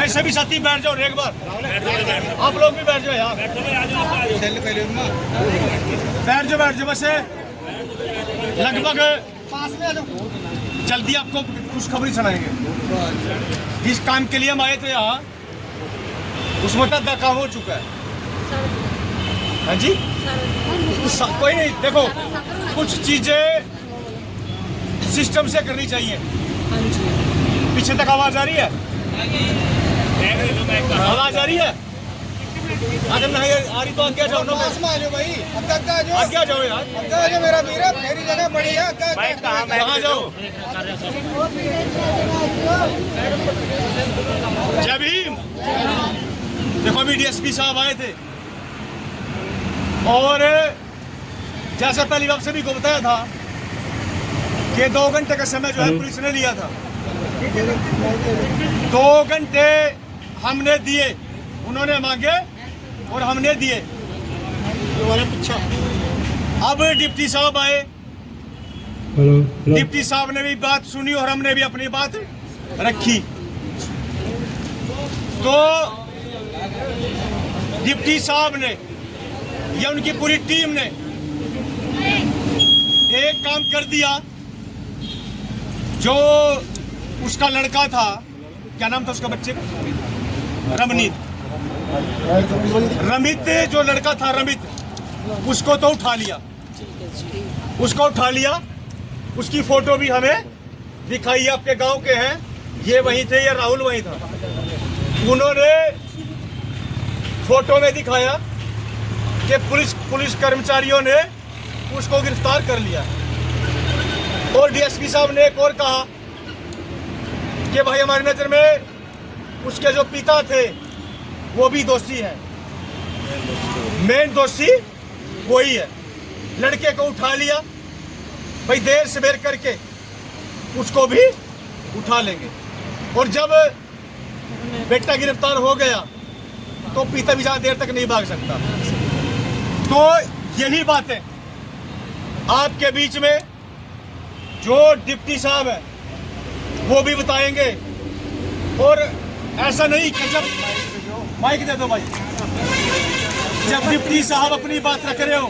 भाई सभी साथी बैठ जाओ एक बार, आप लोग भी बैठ जाओ यार, बैठ जाओ बस लगभग जल्दी आपको खुशखबरी सुनाएंगे। जिस काम के लिए हम आए थे यहाँ उसमें तक काम हो चुका है। हाँ जी कोई नहीं, देखो कुछ चीजें सिस्टम से करनी चाहिए। पीछे तक आवाज आ रही है, आवाज आ रही है, अगर नहीं आ रही तो आगे जाओ ना, आ जाओ भाई, आगे जाओ यार, मेरा वीरा मेरी जगह बड़ी है, कहाँ जाओ। जय भीम। देखो अभी डीएसपी साहब आए थे और जैसे पहली बार से भी को बताया था कि 2 घंटे का समय जो है पुलिस ने लिया था। 2 घंटे हमने दिए, उन्होंने मांगे और हमने दिए। अब डिप्टी साहब आए, डिप्टी साहब ने भी बात सुनी और हमने भी अपनी बात रखी। तो डिप्टी साहब ने या उनकी पूरी टीम ने एक काम कर दिया। जो उसका लड़का था, क्या नाम था उसका बच्चे का, रमित, जो लड़का था रमित, उसको तो उठा लिया, उसकी फोटो भी हमें दिखाई। आपके गांव के हैं, ये वहीं थे, ये राहुल वहीं था। उन्होंने फोटो में दिखाया कि पुलिस कर्मचारियों ने उसको गिरफ्तार कर लिया। और डीएसपी साहब ने एक और कहा कि भाई हमारी नजर में उसके जो पिता थे वो भी दोषी है, मेन दोषी वही है। लड़के को उठा लिया, भाई देर सवेर करके उसको भी उठा लेंगे। और जब बेटा गिरफ्तार हो गया तो पिता भी ज्यादा देर तक नहीं भाग सकता। तो यही बातें आपके बीच में जो डिप्टी साहब है वो भी बताएंगे। और ऐसा नहीं कि जब माइक दे दो भाई, जब डिप्टी साहब अपनी बात रख रहे हो,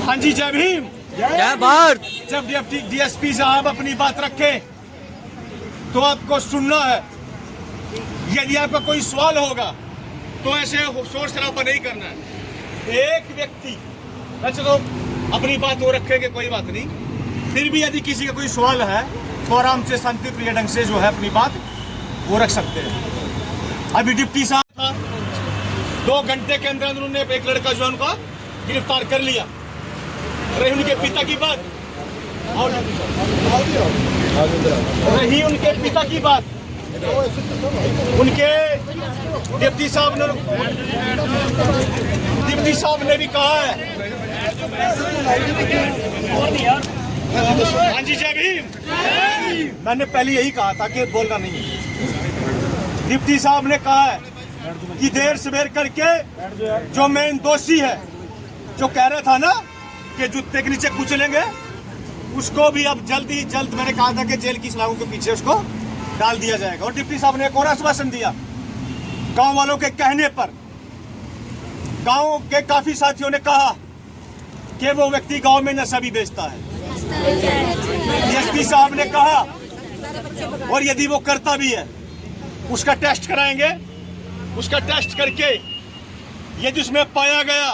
हाँ जी जय भीम, जय भारत, जब डीएसपी साहब अपनी बात रखे तो आपको सुनना है। यदि आपका कोई सवाल होगा तो ऐसे शोर शराबा नहीं करना है। एक व्यक्ति वैसे तो अपनी बात वो रखेंगे, कोई बात नहीं, फिर भी यदि किसी का कोई सवाल है तो आराम से शांति प्रिय ढंग से जो है अपनी बात वो रख सकते हैं। अभी डिप्टी साहब था, 2 घंटे के अंदर उन्होंने एक लड़का जो है उनका गिरफ्तार कर लिया। रही उनके पिता की बात, रही उनके पिता की बात, उनके डिप्टी साहब ने भी कहा है। हाँ जी जय भीम। मैंने पहले यही कहा था कि बोलना नहीं है। डिप्टी साहब ने कहा है कि देर सवेर करके जो मेन दोषी है, जो कह रहा था ना कि जूते के नीचे कुचलेंगे, उसको भी अब जल्द ही जल्द मैंने कहा था कि जेल की सलाखों के पीछे उसको डाल दिया जाएगा। और डिप्टी साहब ने एक और आश्वासन दिया, गांव वालों के कहने पर गांव के काफी साथियों ने कहा कि वो व्यक्ति गांव में नशा भी बेचता है। डीएसपी साहब ने कहा और यदि वो करता भी है उसका टेस्ट कराएंगे। उसका टेस्ट करके यदि उसमें पाया गया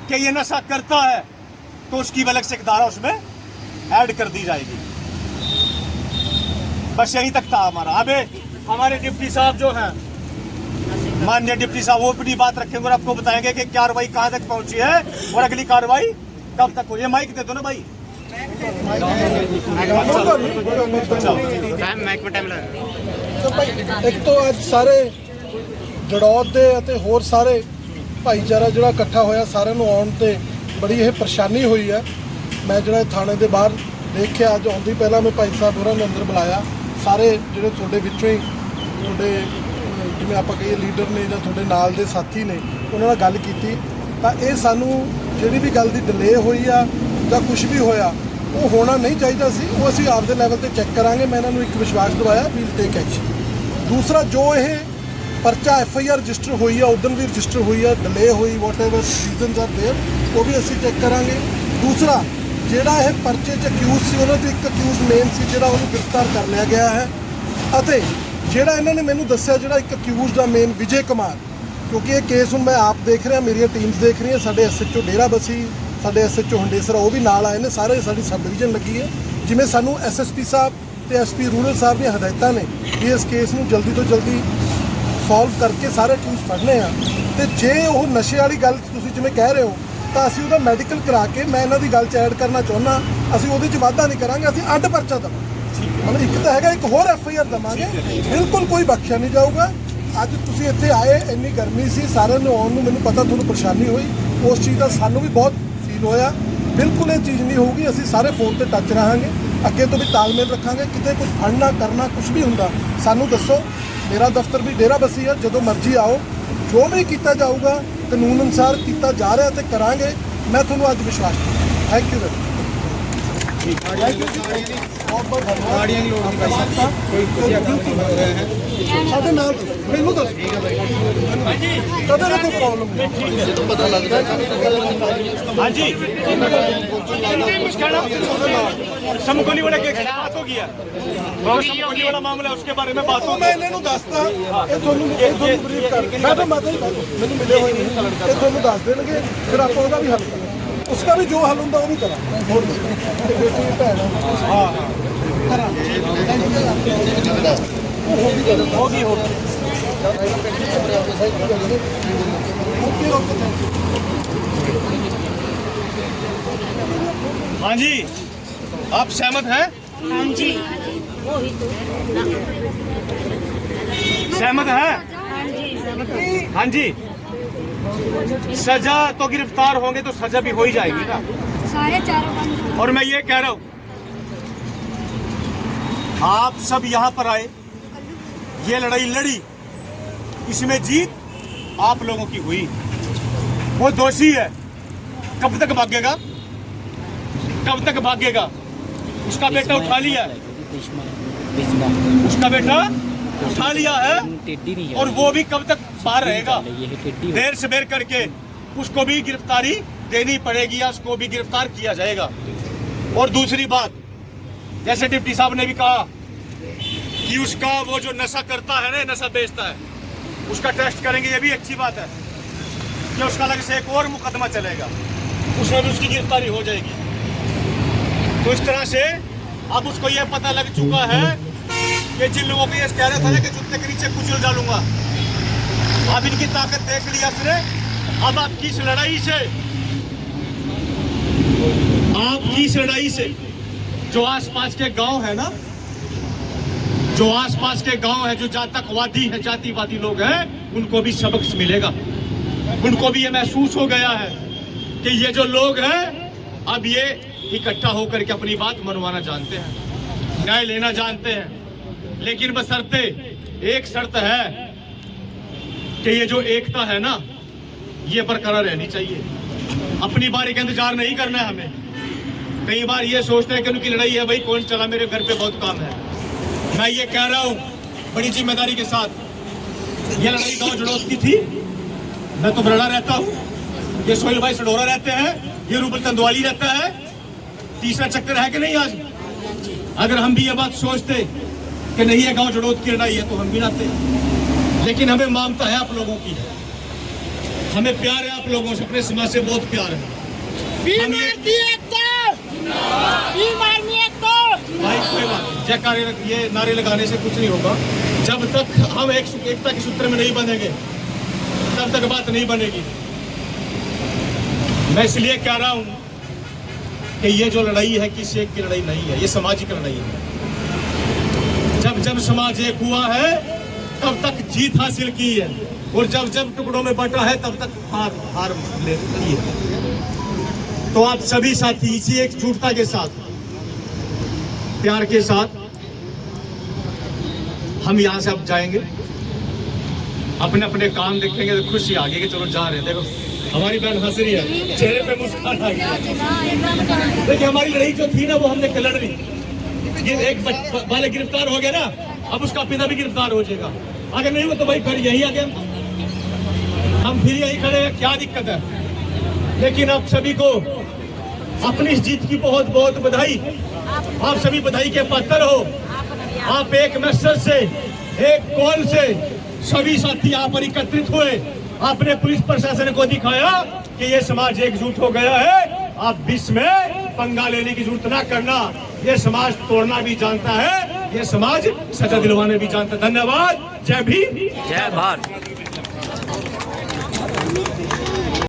कि ये नशा करता है तो उसकी अलग से एक धारा उसमें ऐड कर दी जाएगी। बस यहीं तक था हमारा। अब हमारे डिप्टी साहब जो हैं, माननीय डिप्टी साहब, वो अपनी बात रखेंगे और आपको बताएंगे कि कार्रवाई कहाँ तक पहुंची है और अगली कार्रवाई कब तक हो। ये माइक दे दो ना भाई। एक तो आज सारे जड़ौत ਦੇ ਅਤੇ ਹੋਰ ਸਾਰੇ ਭਾਈਚਾਰਾ ਜਿਹੜਾ ਇਕੱਠਾ ਹੋਇਆ, ਸਾਰਿਆਂ ਨੂੰ ਆਉਣ ਤੇ ਬੜੀ ਇਹ ਪਰੇਸ਼ਾਨੀ ਹੋਈ ਹੈ। ਮੈਂ ਜਿਹੜਾ ਥਾਣੇ ਦੇ ਬਾਹਰ ਦੇਖਿਆ, ਅੱਜ ਆਉਂਦੀ ਪਹਿਲਾਂ ਮੈਂ ਭਾਈ ਸਾਹਿਬ ਹੋਰਾਂ ਨੂੰ ਅੰਦਰ ਬੁਲਾਇਆ। ਸਾਰੇ ਜਿਹੜੇ ਤੁਹਾਡੇ ਵਿੱਚੋਂ ਹੀ ਤੁਹਾਡੇ ਜਿਵੇਂ ਆਪਾਂ ਕਹੀਏ ਲੀਡਰ ਨੇ ਜਾਂ ਤੁਹਾਡੇ ਨਾਲ ਦੇ ਸਾਥੀ ਨੇ, ਉਹਨਾਂ ਨਾਲ ਗੱਲ ਕੀਤੀ ਤਾਂ ਇਹ ਸਾਨੂੰ ਜਿਹੜੀ ਵੀ ਗੱਲ ਦੀ ਡਿਲੇ ਹੋਈ ਆ ਜਾਂ ਕੁਝ ਵੀ ਹੋਇਆ ਉਹ ਹੋਣਾ ਨਹੀਂ ਚਾਹੀਦਾ ਸੀ। ਉਹ ਅਸੀਂ ਆਪਦੇ ਲੈਵਲ ਤੇ ਚੈੱਕ ਕਰਾਂਗੇ। ਮੈਂ ਇਹਨਾਂ ਨੂੰ ਇੱਕ ਵਿਸ਼ਵਾਸ ਦਿਵਾਇਆ, ਵੀਲ ਟੇਕ ਐਕਸ਼ਨ। दूसरा जो ये परचा FIR रजिस्टर हुई है उदन भी रजिस्टर हुई है, डिले हुई whatever reasons are there, वो भी ਅਸੀਂ ਚੈੱਕ ਕਰਾਂਗੇ। दूसरा ਜਿਹੜਾ ਇਹ ਪਰਚੇ 'ਚ ਅਕਿਊਜ਼ ਸੀ ਉਹਨਾਂ 'ਚੋਂ ਇੱਕ ਅਕਿਊਜ਼ ਮੇਨ ਸੀ ਜਿਹੜਾ ਉਹਨੂੰ ਗ੍ਰਿਫਤਾਰ ਕਰ ਲਿਆ ਗਿਆ ਹੈ, ਅਤੇ ਜਿਹੜਾ ਇਹਨਾਂ ਨੇ ਮੈਨੂੰ ਦੱਸਿਆ ਜਿਹੜਾ ਇੱਕ ਅਕਿਊਜ਼ ਦਾ ਮੇਨ ਵਿਜੇ ਕੁਮਾਰ, ਕਿਉਂਕਿ ਇਹ ਕੇਸ ਹੁਣ ਮੈਂ ਆਪ ਦੇਖ ਰਿਹਾ, ਮੇਰੀਆਂ ਟੀਮਸ ਦੇਖ ਰਹੀਆਂ, ਸਾਡੇ SHO ਡੇਰਾਬੱਸੀ, ਸਾਡੇ SHO ਹੰਡੇਸਰਾ ਉਹ ਵੀ ਨਾਲ ਆਏ ਨੇ, ਸਾਰੇ ਸਾਡੀ ਸਬ ਡਿਵੀਜ਼ਨ ਲੱਗੀ ਹੈ। ਜਿਵੇਂ ਸਾਨੂੰ SSP ਸਾਹਿਬ ਤੇ SP ਰੂਰਲ ਸਾਹਿਬ ਦੀਆਂ ਹਦਾਇਤਾਂ ਨੇ ਵੀ ਇਸ ਕੇਸ ਨੂੰ ਜਲਦੀ ਤੋਂ ਜਲਦੀ ਸੋਲਵ ਕਰਕੇ ਸਾਰੇ ਟੀਮਸ ਫੜਨੇ ਆ, ਤੇ ਜੇ ਉਹ ਨਸ਼ੇ ਵਾਲੀ ਗੱਲ ਤੁਸੀਂ ਜਿਵੇਂ ਕਹਿ ਰਹੇ ਹੋ ਤਾਂ ਅਸੀਂ ਉਹਦਾ ਮੈਡੀਕਲ ਕਰਾ ਕੇ ਮੈਂ ਇਹਨਾਂ ਦੀ ਗੱਲ 'ਚ ਐਡ ਕਰਨਾ ਚਾਹੁੰਦਾ, ਅਸੀਂ ਉਹਦੇ 'ਚ ਵਾਧਾ ਨਹੀਂ ਕਰਾਂਗੇ, ਅਸੀਂ ਅੱਡ ਪਰਚਾ ਦੇਵਾਂਗੇ। ਮਤਲਬ ਇੱਕ ਤਾਂ ਹੈਗਾ ਇੱਕ ਹੋਰ FIR ਦੇਵਾਂਗੇ, ਬਿਲਕੁਲ ਕੋਈ ਬਖਸ਼ਿਆ ਨਹੀਂ ਜਾਊਗਾ। ਅੱਜ ਤੁਸੀਂ ਇੱਥੇ ਆਏ, ਇੰਨੀ ਗਰਮੀ ਸੀ, ਸਾਰਿਆਂ ਨੂੰ ਆਉਣ ਨੂੰ ਮੈਨੂੰ ਪਤਾ ਤੁਹਾਨੂੰ ਪਰੇਸ਼ਾਨੀ ਹੋਈ, ਉਸ ਚੀਜ਼ ਦਾ ਸਾਨੂੰ ਵੀ ਬਹੁਤ ਫੀਲ ਹੋਇਆ। ਬਿਲਕੁਲ ਇਹ ਚੀਜ਼ ਨਹੀਂ ਹੋਊਗੀ, ਅਸੀਂ ਸਾਰੇ ਫੋਨ ਤੇ ਟੱਚ ਰਹਾਂਗੇ, ਅੱਗੇ ਤੋਂ ਵੀ ਤਾਲਮੇਲ ਰੱਖਾਂਗੇ। ਕਿਤੇ ਕੁਝ ਫੜਨਾ ਕਰਨਾ ਕੁਝ ਵੀ ਹੁੰਦਾ ਸਾਨੂੰ ਦੱਸੋ, ਮੇਰਾ ਦਫ਼ਤਰ ਵੀ ਡੇਰਾਬੱਸੀ ਹੈ, ਜਦੋਂ ਮਰਜ਼ੀ ਆਓ, ਜੋ ਵੀ ਕੀਤਾ ਜਾਊਗਾ ਕਾਨੂੰਨ ਅਨੁਸਾਰ ਕੀਤਾ ਜਾ ਰਿਹਾ ਤੇ ਕਰਾਂਗੇ। ਮੈਂ ਤੁਹਾਨੂੰ ਅੱਜ ਵਿਸ਼ਵਾਸ ਕਰਦਾ। ਥੈਂਕ ਯੂ ਵੈਰੀ गाड़ियाँ की लोड नहीं भाई साहब, कोई ਸਾਡੇ ਨਾਲ ਮੈਨੂੰ ਦੱਸ ਕਦੇ ਨਾ ਕੋਈ ਪ੍ਰੋਬਲਮ ਨਹੀਂ। पता लगता है। हाँ जी, कुछ कहना समगोली वाला के बात होगी यार, समगोली वाला मामला है, उसके बारे में बात हो। ਮੈਂ ਇਹਨਾਂ ਨੂੰ ਦੱਸਦਾ, ਇਹ ਤੁਹਾਨੂੰ ਬਰੀਫ ਕਰ ਮੈਂ ਤਾਂ ਮੈਨੂੰ ਮਿਲੇ ਹੋਏ ਨਹੀਂ, ਇਹ ਤੁਹਾਨੂੰ ਦੱਸ ਦੇਣਗੇ, ਫਿਰ ਆਪਾਂ ਉਹਦਾ ਵੀ ਹੱਲ ਕਰਾਂਗੇ। ਉਸका ਵੀ ਜੋ ਹੱਲ ਹੁੰਦਾ ਉਹ ਵੀ ਕਰਾਂਗੇ। ਹੋਰ ਤੇ ਬੇਟੀ ਦੀ ਭੈਣ ਹਾਂ ਕਰਾਂਗੇ। ਹੋਗੀ हाँ जी, आप सहमत हैं? हाँ जी, सहमत हैं? हाँ जी, हाँ जी, सजा तो गिरफ्तार होंगे तो सजा भी हो ही जाएगी ना। सारे चारों बंद। और मैं ये कह रहा हूं, आप सब यहां पर आए, ये लड़ाई लड़ी, इसमें जीत आप लोगों की हुई। वो दोषी है, कब तक भागेगा, कब तक भागेगा? उसका बेटा उठा लिया है, उसका बेटा उठा लिया है, और वो भी कब तक बाहर रहेगा? देर से बेर करके उसको भी गिरफ्तारी देनी पड़ेगी या उसको भी गिरफ्तार किया जाएगा। और दूसरी बात, जैसे डिप्टी साहब ने भी कहा कि उसका वो जो नशा करता है ना, नशा बेचता है, उसका टेस्ट करेंगे, ये भी अच्छी बात है कि उसका अलग से एक और मुकदमा चलेगा, उसमें भी उसकी गिरफ्तारी हो जाएगी। तो इस तरह से अब उसको ये पता लग चुका है कि जिन लोगों को ये कह रहा था ना कि जूते के नीचे कुचल डालूंगा, अब इनकी ताकत देख लिया उसने। अब आपकी इस लड़ाई से जो आसपास के गांव है ना, जो आसपास के गांव है, जो जातकवादी है, जातिवादी लोग हैं, उनको भी सबक मिलेगा। उनको भी ये महसूस हो गया है कि ये जो लोग हैं अब ये इकट्ठा होकर के अपनी बात मनवाना जानते हैं, न्याय लेना जानते हैं। लेकिन बशर्ते एक शर्त है कि ये जो एकता है ना, ये बरकरार रहनी चाहिए। अपनी बारी का इंतजार नहीं करना है हमें। कई बार ये सोचते हैं कि उनकी लड़ाई है, भाई कौन चला, मेरे घर पे बहुत काम है। मैं ये कह रहा हूँ बड़ी जिम्मेदारी के साथ, ये लड़ाई गांव जड़ौत की थी। मैं तो बरड़ा रहता हूँ, ये सोहेल भाई सडोरा रहते हैं, ये रूबल तंदवाली रहता है। तीसरा चक्कर है कि नहीं आज? अगर हम भी ये बात सोचते कि नहीं है गांव जड़ौत की लड़ाई है तो हम भी लाते। लेकिन हमें ममता है आप लोगों की, हमें प्यार है आप लोगों से, अपने समाज से बहुत प्यार है। भाई कोई बात नहीं, जयकारे ये नारे लगाने से कुछ नहीं होगा। जब तक हम एकता के सूत्र में नहीं बनेंगे तब तक बात नहीं बनेगी। मैं इसलिए कह रहा हूं कि ये जो लड़ाई है किसी एक की लड़ाई नहीं है, ये सामाजिक लड़ाई है। जब जब समाज एक हुआ है तब तक जीत हासिल की है, और जब जब टुकड़ों में बंटा है तब तक हार ले ली है। तो आप सभी साथी इसी एकजुटता के साथ, प्यार के साथ हम यहाँ से अब जाएंगे, अपने अपने काम देखेंगे तो खुशी आ गई कि चलो जा रहे हैं। देखो हमारी बहन हंस रही है, चेहरे पे मुस्कान आ गई। देखिए हमारी लड़ाई जो थी ना वो हमने लड़ ली। ये एक वाले गिरफ्तार हो गए ना, अब उसका पिता भी गिरफ्तार हो जाएगा। अगर नहीं हो तो भाई फिर यही आगे हम फिर यही खड़े हैं, क्या दिक्कत है। लेकिन आप सभी को अपनी इस जीत की बहुत बहुत बधाई। आप सभी बधाई के पात्र हो। आप एक मैसेज से, एक कॉल से सभी साथी यहाँ पर एकत्रित हुए, आपने पुलिस प्रशासन को दिखाया कि ये समाज एकजुट हो गया है। आप बीच में पंगा लेने की जरूरत ना करना। ये समाज तोड़ना भी जानता है, ये समाज सजा दिलवाने भी जानता है। धन्यवाद। जय भीम, जय भारत।